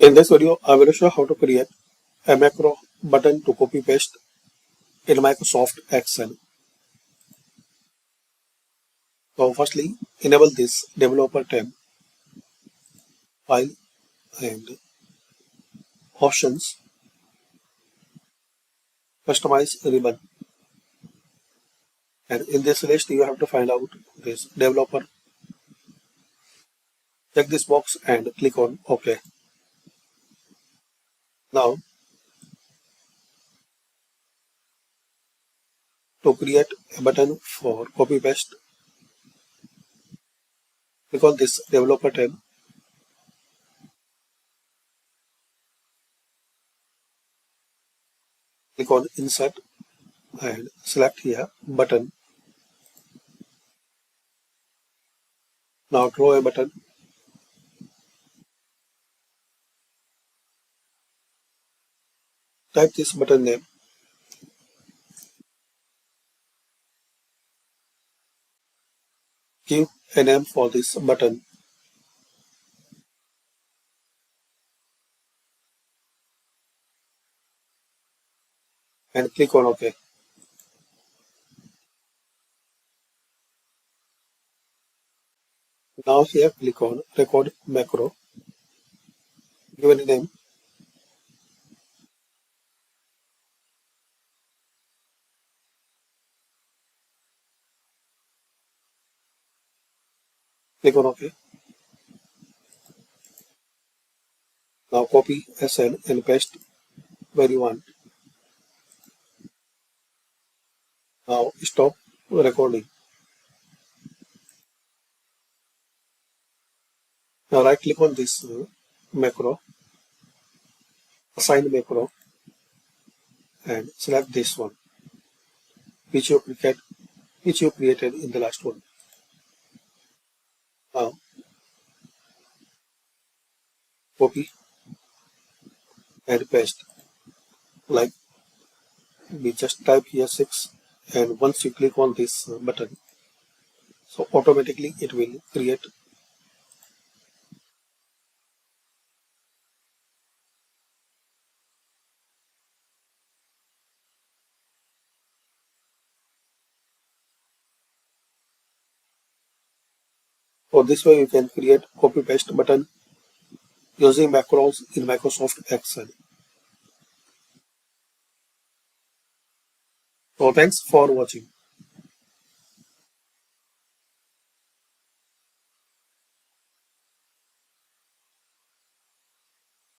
In this video, I will show how to create a macro button to copy paste in Microsoft Excel. So firstly, enable this developer tab, file and options, customize ribbon. And in this list, you have to find out this developer. Check this box and click on OK. Now, to create a button for copy paste, click on this developer tab. Click on insert and select here button. Now draw a button. Type this button name. Give a name for this button. And click on OK. Now here click on record macro. Give it a name. Click on OK. Now copy SN and paste where you want. Now stop recording. Now right click on this macro, assign macro, and select this one, which you created in the last one. Now copy and paste. Like we just type here 6, and once you click on this button, so automatically it will create. So this way you can create copy paste button using macros in Microsoft Excel. So thanks for watching.